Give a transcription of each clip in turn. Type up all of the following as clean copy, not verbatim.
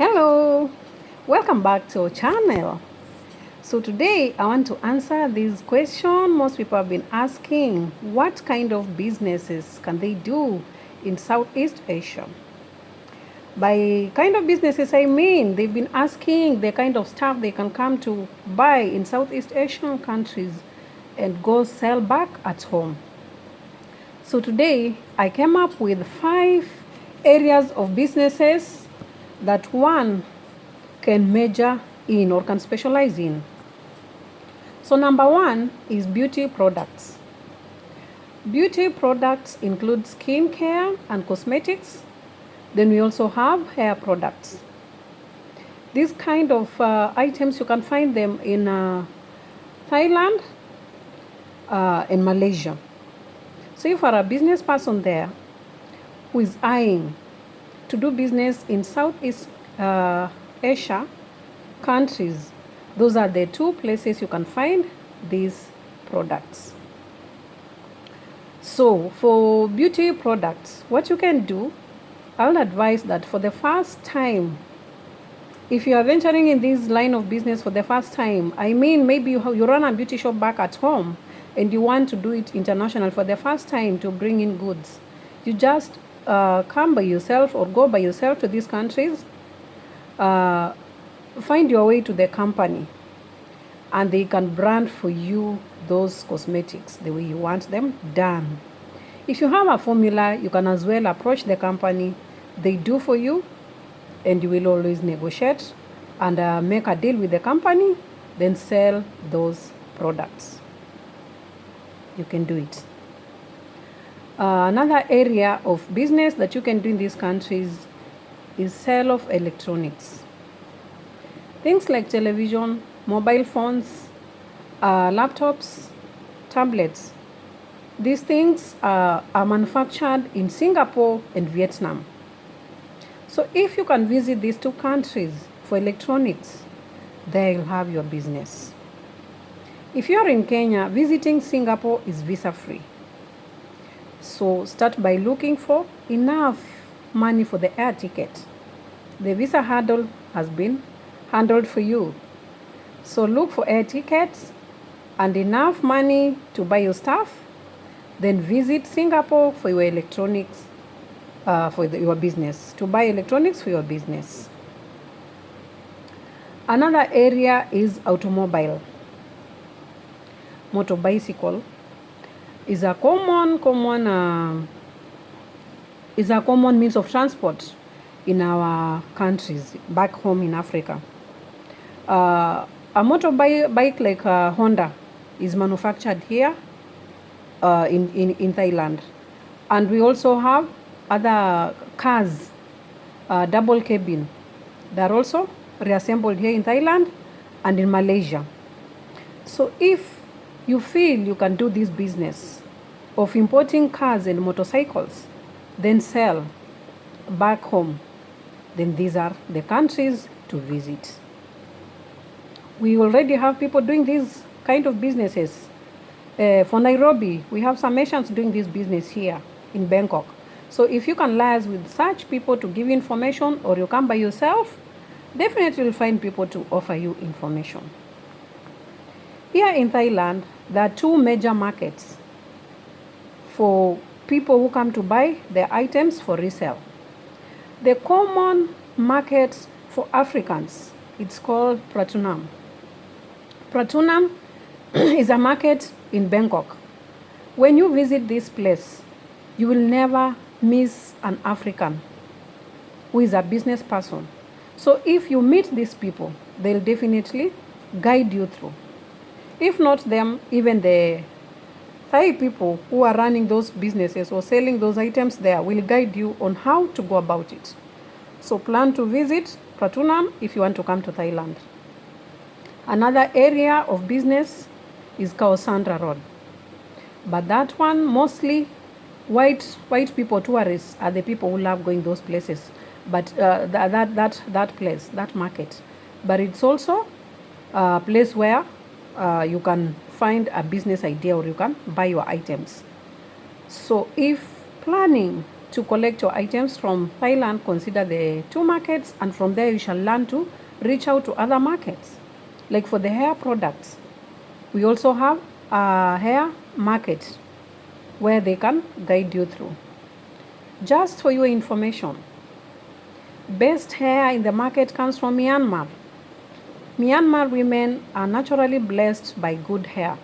Hello, welcome back to our channel. So today I want to answer this question most people have been asking. What kind of businesses can they do in Southeast Asia? By kind of businesses I mean they've been asking the kind of stuff they can come to buy in Southeast Asian countries and go sell back at home. So today I came up with 5 areas of businesses that one can major in or can specialize in. So number 1 is beauty products. Beauty products include skincare and cosmetics. Then we also have hair products. These kind of items you can find them in Thailand and Malaysia. So if you are a business person there who is eyeing to do business in Southeast Asia countries, those are the 2 places you can find these products. So for beauty products, what you can do, I will advise that for the first time, if you are venturing in this line of business for the first time, I mean maybe you run a beauty shop back at home and you want to do it international for the first time to bring in goods, you just come by yourself or go by yourself to these countries, find your way to the company and they can brand for you those cosmetics the way you want them done. If you have a formula, you can as well approach the company. They do for you and you will always negotiate and make a deal with the company, then sell those products. You can do it. Another area of business that you can do in these countries is sale of electronics. Things like television, mobile phones, laptops, tablets. These things are manufactured in Singapore and Vietnam. So if you can visit these 2 countries for electronics, there you'll have your business. If you're in Kenya, visiting Singapore is visa free. So start by looking for enough money for the air ticket. The visa hurdle has been handled for you. So look for air tickets and enough money to buy your stuff. Then visit Singapore for your electronics, your business, to buy electronics for your business. Another area is automobile. Motor bicycle is a common means of transport in our countries back home in Africa. A motorbike like Honda is manufactured here in Thailand, and we also have other cars, double cabin. They are also reassembled here in Thailand and in Malaysia. So if you feel you can do this business of importing cars and motorcycles, then sell back home, then these are the countries to visit. We already have people doing these kind of businesses. For Nairobi, we have some Asians doing this business here in Bangkok. So if you can liaise with such people to give information, or you come by yourself, definitely you'll find people to offer you information. Here in Thailand, there are 2 major markets for people who come to buy their items for resale. The common market for Africans, it's called Pratunam. Pratunam is a market in Bangkok. When you visit this place, you will never miss an African who is a business person. So if you meet these people, they'll definitely guide you through. If not them, even the Thai people who are running those businesses or selling those items there will guide you on how to go about it. So plan to visit Pratunam if you want to come to Thailand. Another area of business is Khao Sandra Road. But that one, mostly white people, tourists, are the people who love going those places. But that place, that market. But it's also a place where you can find a business idea or you can buy your items. So if planning to collect your items from Thailand, consider the two markets, and from there you shall learn to reach out to other markets. Like for the hair products, we also have a hair market where they can guide you through. Just for your information, best hair in the market comes from Myanmar. Myanmar women are naturally blessed by good hair.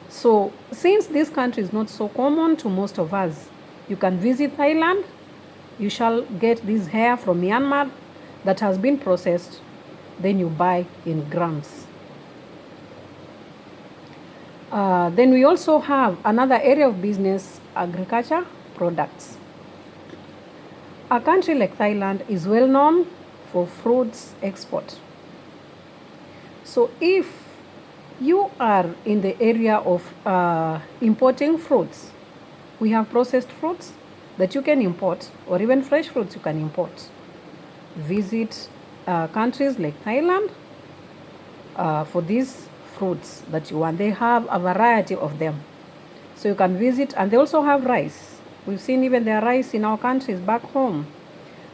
So since this country is not so common to most of us, you can visit Thailand. You shall get this hair from Myanmar that has been processed. Then you buy in grams. Then we also have another area of business, agriculture products. A country like Thailand is well known for fruits export. So if you are in the area of importing fruits, we have processed fruits that you can import, or even fresh fruits you can import. Visit countries like Thailand for these fruits that you want. They have a variety of them. So you can visit, and they also have rice. We've seen even their rice in our countries back home.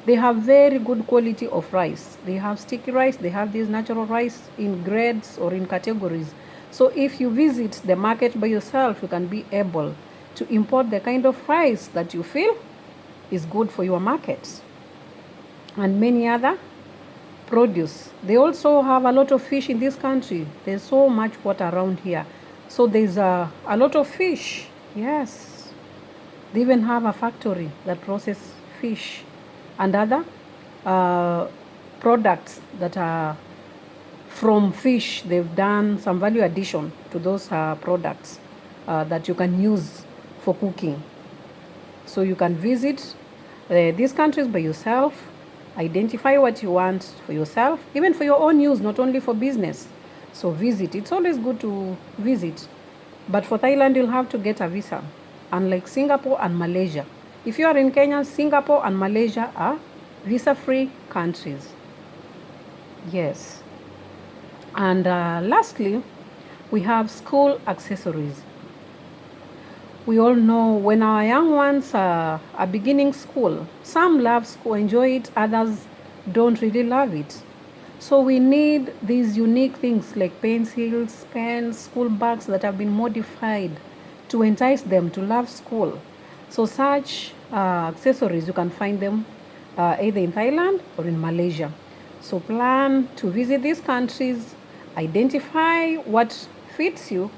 They have very good quality of rice. They have sticky rice, they have this natural rice in grades or in categories. So if you visit the market by yourself, you can be able to import the kind of rice that you feel is good for your market. And many other produce. They also have a lot of fish in this country. There's so much water around here. So there's a lot of fish. Yes. They even have a factory that processes fish and other products that are from fish. They've done some value addition to those products that you can use for cooking. So you can visit these countries by yourself, identify what you want for yourself, even for your own use, not only for business. So visit. It's always good to visit. But for Thailand, you'll have to get a visa, unlike Singapore and Malaysia. If you are in Kenya, Singapore and Malaysia are visa-free countries. Yes. And lastly, we have school accessories. We all know when our young ones are beginning school, some love school, enjoy it, others don't really love it. So we need these unique things like pencils, pens, school bags that have been modified to entice them to love school. So such accessories, you can find them either in Thailand or in Malaysia. So plan to visit these countries, identify what fits you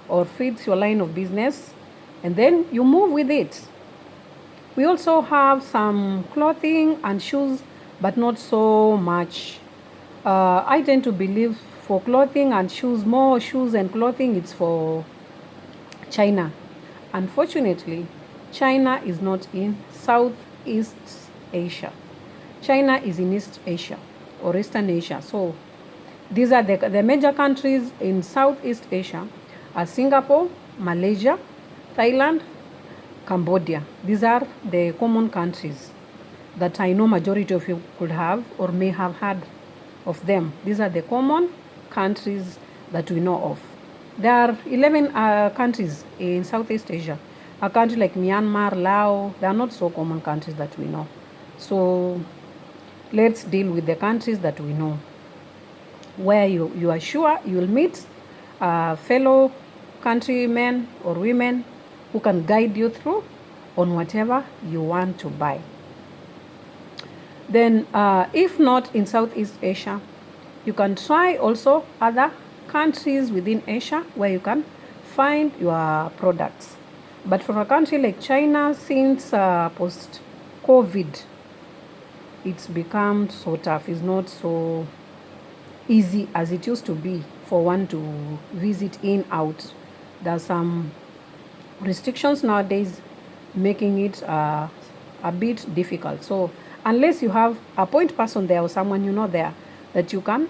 or fits your line of business, and then you move with it. We also have some clothing and shoes, but not so much. I tend to believe for clothing and shoes, more shoes and clothing, it's for China. Unfortunately, China is not in Southeast Asia. China is in East Asia or Eastern Asia. So these are the major countries in Southeast Asia are Singapore, Malaysia, Thailand, Cambodia. These are the common countries that I know majority of you could have or may have heard of them. These are the common countries that we know of. There are 11 countries in Southeast Asia. A country like Myanmar, Laos, they are not so common countries that we know. So let's deal with the countries that we know, where you are sure you will meet fellow countrymen or women who can guide you through on whatever you want to buy. Then if not in Southeast Asia, you can try also other countries within Asia where you can find your products. But for a country like China, since post-COVID, it's become so tough. It's not so easy as it used to be for one to visit in, out. There's some restrictions nowadays making it a bit difficult. So unless you have a point person there or someone you know there that you can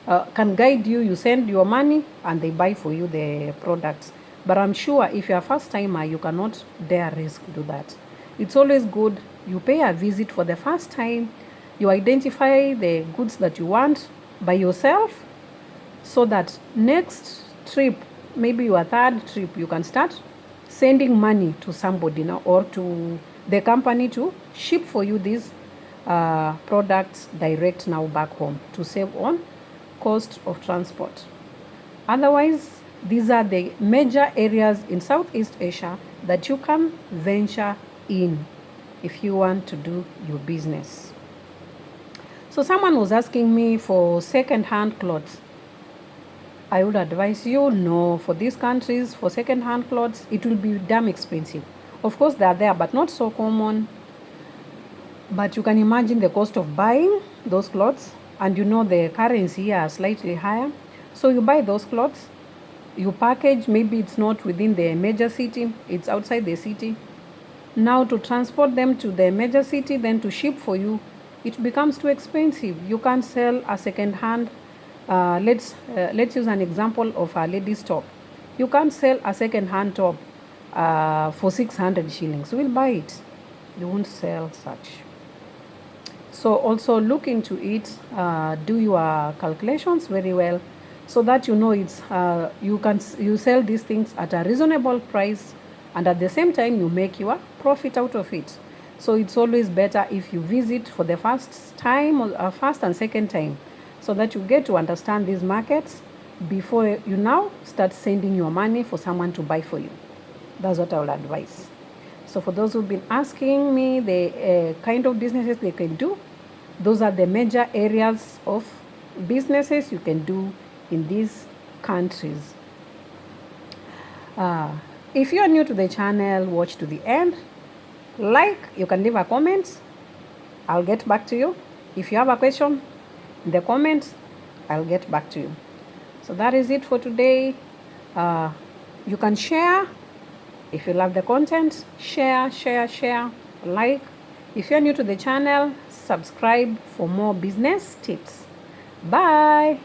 guide you, you send your money and they buy for you the products. But I'm sure if you're a first timer, you cannot dare risk do that. It's always good you pay a visit for the first time, you identify the goods that you want by yourself, so that next trip, maybe your third trip, you can start sending money to somebody now or to the company to ship for you these products direct now back home to save on cost of transport. Otherwise, these are the major areas in Southeast Asia that you can venture in if you want to do your business. So someone was asking me for second-hand clothes. I would advise you, no, for these countries, for second-hand clothes, it will be damn expensive. Of course, they are there, but not so common. But you can imagine the cost of buying those clothes, and you know the currency here are slightly higher. So you buy those clothes, you package, maybe it's not within the major city, it's outside the city. Now to transport them to the major city, then to ship for you, it becomes too expensive. You can't sell a second-hand. Let's use an example of a lady's top. You can't sell a second-hand top for 600 shillings. We'll buy it. You won't sell such. So also look into it. Do your calculations very well, so that you know it's you sell these things at a reasonable price, and at the same time you make your profit out of it. So it's always better if you visit for the first time or first and second time, so that you get to understand these markets before you now start sending your money for someone to buy for you. That's what I would advise. So for those who've been asking me the kind of businesses they can do, those are the major areas of businesses you can do in these countries. If you are new to the channel, watch to the end. Like, you can leave a comment. I'll get back to you. If you have a question in the comments, I'll get back to you. So that is it for today. You can share. If you love the content, share, like. If you're new to the channel, subscribe for more business tips. Bye.